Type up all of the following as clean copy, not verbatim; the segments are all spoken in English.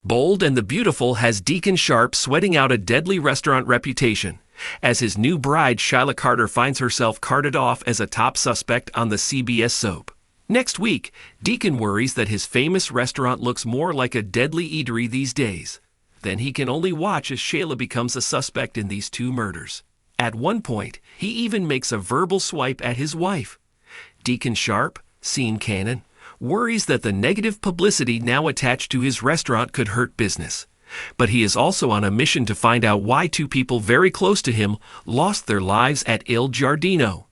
Bold and the Beautiful has Deacon Sharp sweating out a deadly restaurant reputation, as his new bride Sheila Carter finds herself carted off as a top suspect on the CBS soap. Next week, Deacon worries that his famous restaurant looks more like a deadly eatery these days. Then he can only watch as Sheila becomes a suspect in these two murders. At one point, he even makes a verbal swipe at his wife. Deacon Sharp, scene canon, worries that the negative publicity now attached to his restaurant could hurt business. But he is also on a mission to find out why two people very close to him lost their lives at Il Giardino.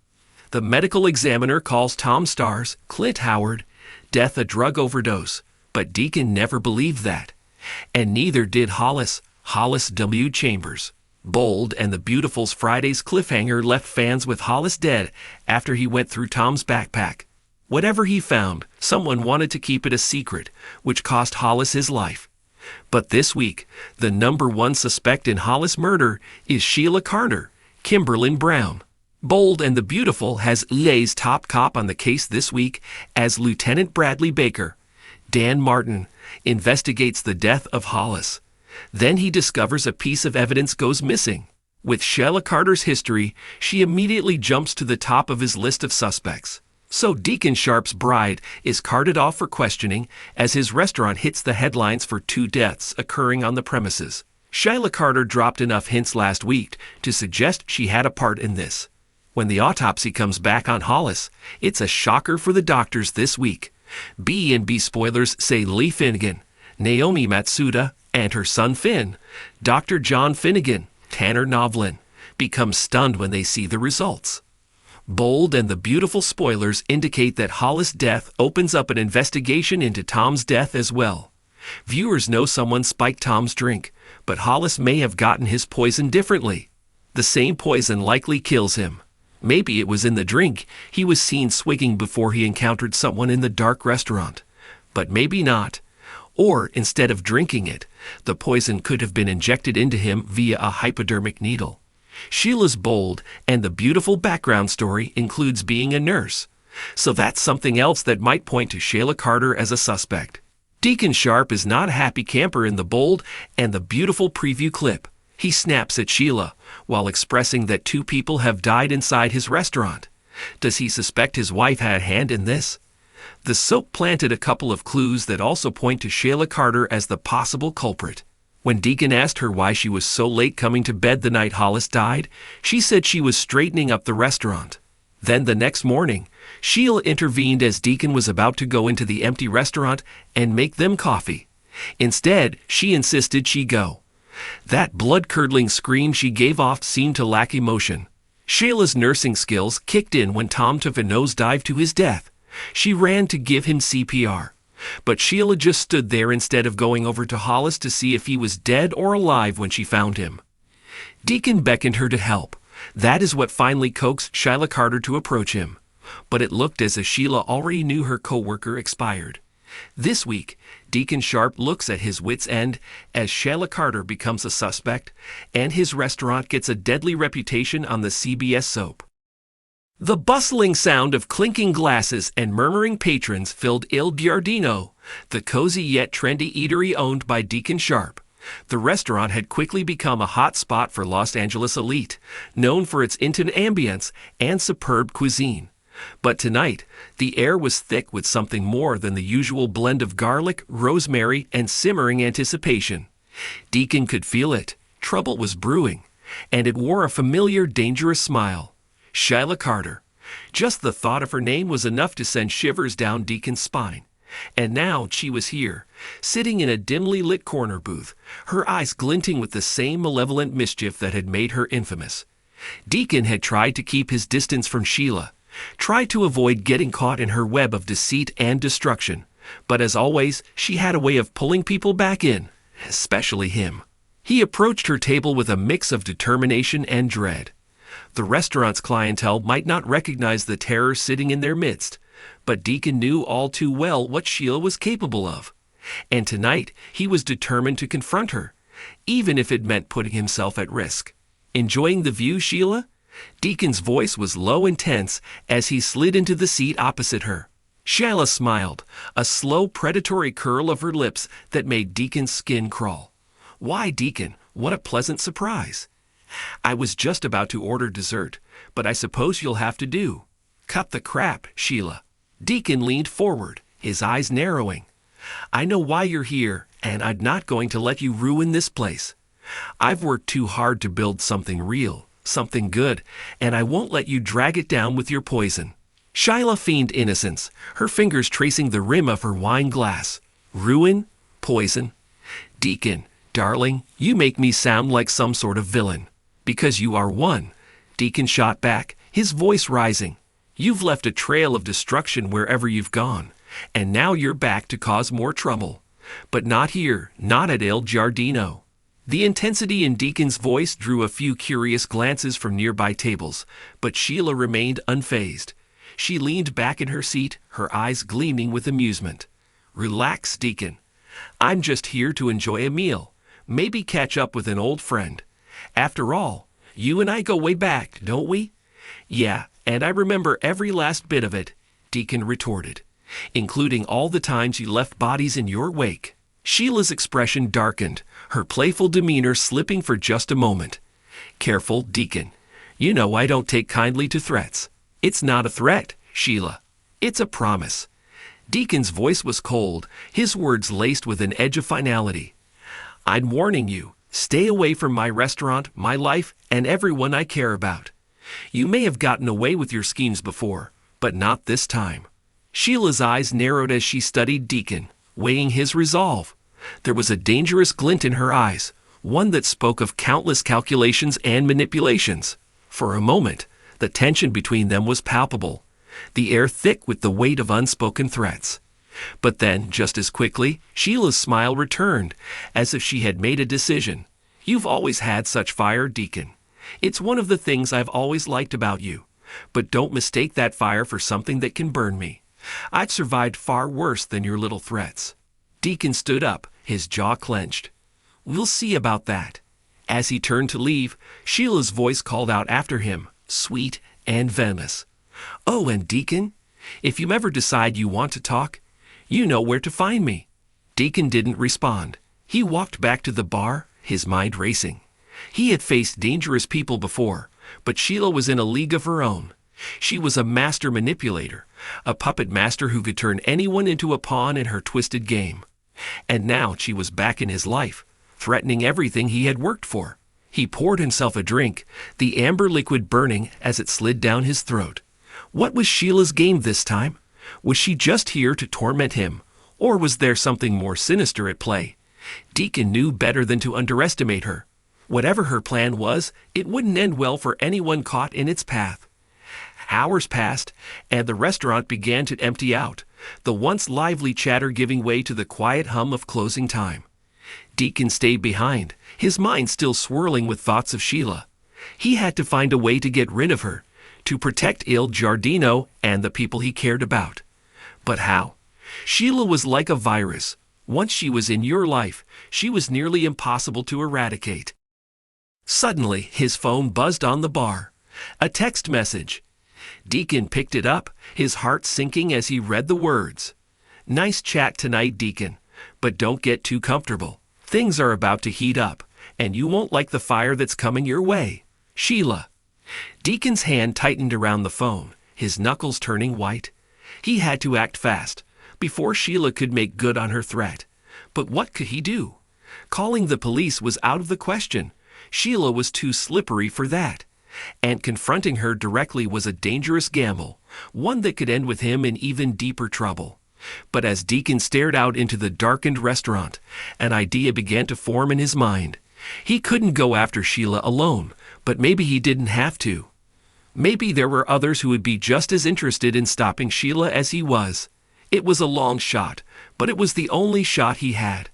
The medical examiner calls Tom Starr's, Clint Howard, death a drug overdose, but Deacon never believed that. And neither did Hollis W. Chambers. Bold and the Beautiful's Friday's cliffhanger left fans with Hollis dead after he went through Tom's backpack. Whatever he found, someone wanted to keep it a secret, which cost Hollis his life. But this week, the number one suspect in Hollis' murder is Sheila Carter, Kimberlyn Brown. Bold and the Beautiful has LA's top cop on the case this week as Lieutenant Bradley Baker. Dan Martin investigates the death of Hollis. Then he discovers a piece of evidence goes missing. With Sheila Carter's history, she immediately jumps to the top of his list of suspects. So Deacon Sharp's bride is carted off for questioning as his restaurant hits the headlines for 2 deaths occurring on the premises. Sheila Carter dropped enough hints last week to suggest she had a part in this. When the autopsy comes back on Hollis, it's a shocker for the doctors this week. B&B spoilers say Lee Finnegan, Naomi Matsuda, and her son Finn, Dr. John Finnegan, Tanner Novlin, become stunned when they see the results. Bold and the Beautiful spoilers indicate that Hollis' death opens up an investigation into Tom's death as well. Viewers know someone spiked Tom's drink, but Hollis may have gotten his poison differently. The same poison likely kills him. Maybe it was in the drink he was seen swigging before he encountered someone in the dark restaurant. But maybe not. Or, instead of drinking it, the poison could have been injected into him via a hypodermic needle. Sheila's Bold and the Beautiful background story includes being a nurse. So that's something else that might point to Sheila Carter as a suspect. Deacon Sharp is not a happy camper in the Bold and the Beautiful preview clip. He snaps at Sheila while expressing that 2 people have died inside his restaurant. Does he suspect his wife had a hand in this? The soap planted a couple of clues that also point to Sheila Carter as the possible culprit. When Deacon asked her why she was so late coming to bed the night Hollis died, she said she was straightening up the restaurant. Then the next morning, Sheila intervened as Deacon was about to go into the empty restaurant and make them coffee. Instead, she insisted she go. That blood-curdling scream she gave off seemed to lack emotion. Sheila's nursing skills kicked in when Tom took a nosedive to his death. She ran to give him CPR. But Sheila just stood there instead of going over to Hollis to see if he was dead or alive when she found him. Deacon beckoned her to help. That is what finally coaxed Sheila Carter to approach him. But it looked as if Sheila already knew her co-worker expired. This week, Deacon Sharp looks at his wits' end as Sheila Carter becomes a suspect, and his restaurant gets a deadly reputation on the CBS soap. The bustling sound of clinking glasses and murmuring patrons filled Il Giardino, the cozy yet trendy eatery owned by Deacon Sharp. The restaurant had quickly become a hot spot for Los Angeles elite, known for its intimate ambience and superb cuisine. But tonight, the air was thick with something more than the usual blend of garlic, rosemary, and simmering anticipation. Deacon could feel it. Trouble was brewing, and it wore a familiar, dangerous smile. Sheila Carter. Just the thought of her name was enough to send shivers down Deacon's spine. And now she was here, sitting in a dimly lit corner booth, her eyes glinting with the same malevolent mischief that had made her infamous. Deacon had tried to keep his distance from Sheila, tried to avoid getting caught in her web of deceit and destruction. But as always, she had a way of pulling people back in, especially him. He approached her table with a mix of determination and dread. The restaurant's clientele might not recognize the terror sitting in their midst, but Deacon knew all too well what Sheila was capable of. And tonight, he was determined to confront her, even if it meant putting himself at risk. Enjoying the view, Sheila? Deacon's voice was low and tense as he slid into the seat opposite her. Sheila smiled, a slow predatory curl of her lips that made Deacon's skin crawl. Why, Deacon, what a pleasant surprise. I was just about to order dessert, but I suppose you'll have to do. Cut the crap, Sheila. Deacon leaned forward, his eyes narrowing. I know why you're here, and I'm not going to let you ruin this place. I've worked too hard to build something real, something good, and I won't let you drag it down with your poison. Sheila feigned innocence, her fingers tracing the rim of her wine glass. Ruin? Poison? Deacon, darling, you make me sound like some sort of villain. Because you are one, Deacon shot back, his voice rising. You've left a trail of destruction wherever you've gone, and now you're back to cause more trouble. But not here, not at Il Giardino. The intensity in Deacon's voice drew a few curious glances from nearby tables, but Sheila remained unfazed. She leaned back in her seat, her eyes gleaming with amusement. Relax, Deacon. I'm just here to enjoy a meal, maybe catch up with an old friend. After all, you and I go way back, don't we? Yeah, and I remember every last bit of it, Deacon retorted, including all the times you left bodies in your wake. Sheila's expression darkened, her playful demeanor slipping for just a moment. Careful, Deacon. You know I don't take kindly to threats. It's not a threat, Sheila. It's a promise. Deacon's voice was cold, his words laced with an edge of finality. I'm warning you, stay away from my restaurant, my life, and everyone I care about. You may have gotten away with your schemes before, but not this time. Sheila's eyes narrowed as she studied Deacon, weighing his resolve. There was a dangerous glint in her eyes, one that spoke of countless calculations and manipulations. For a moment, the tension between them was palpable, the air thick with the weight of unspoken threats. But then, just as quickly, Sheila's smile returned, as if she had made a decision. You've always had such fire, Deacon. It's one of the things I've always liked about you. But don't mistake that fire for something that can burn me. I've survived far worse than your little threats. Deacon stood up, his jaw clenched. We'll see about that. As he turned to leave, Sheila's voice called out after him, sweet and venomous. Oh, and Deacon, if you ever decide you want to talk, you know where to find me. Deacon didn't respond. He walked back to the bar, his mind racing. He had faced dangerous people before, but Sheila was in a league of her own. She was a master manipulator, a puppet master who could turn anyone into a pawn in her twisted game. And now she was back in his life, threatening everything he had worked for. He poured himself a drink, the amber liquid burning as it slid down his throat. What was Sheila's game this time? Was she just here to torment him, or was there something more sinister at play? Deacon knew better than to underestimate her. Whatever her plan was, it wouldn't end well for anyone caught in its path. Hours passed, and the restaurant began to empty out, the once lively chatter giving way to the quiet hum of closing time. Deacon stayed behind, his mind still swirling with thoughts of Sheila. He had to find a way to get rid of her, to protect Il Giardino and the people he cared about. But how? Sheila was like a virus. Once she was in your life, she was nearly impossible to eradicate. Suddenly, his phone buzzed on the bar. A text message. Deacon picked it up, his heart sinking as he read the words. Nice chat tonight, Deacon, but don't get too comfortable. Things are about to heat up, and you won't like the fire that's coming your way. Sheila. Deacon's hand tightened around the phone, his knuckles turning white. He had to act fast, before Sheila could make good on her threat. But what could he do? Calling the police was out of the question. Sheila was too slippery for that. And confronting her directly was a dangerous gamble, one that could end with him in even deeper trouble. But as Deacon stared out into the darkened restaurant, an idea began to form in his mind. He couldn't go after Sheila alone, but maybe he didn't have to. Maybe there were others who would be just as interested in stopping Sheila as he was. It was a long shot, but it was the only shot he had.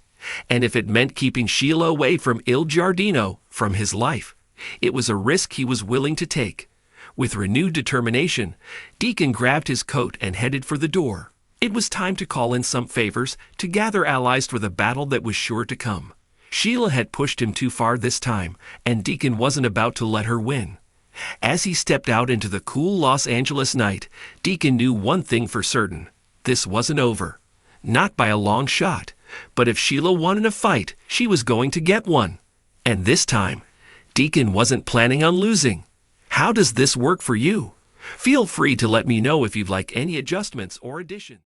And if it meant keeping Sheila away from Il Giardino, from his life, it was a risk he was willing to take. With renewed determination, Deacon grabbed his coat and headed for the door. It was time to call in some favors, to gather allies for the battle that was sure to come. Sheila had pushed him too far this time, and Deacon wasn't about to let her win. As he stepped out into the cool Los Angeles night, Deacon knew one thing for certain. this wasn't over. Not by a long shot. But if Sheila won in a fight, she was going to get one. And this time, Deacon wasn't planning on losing. How does this work for you? Feel free to let me know if you'd like any adjustments or additions.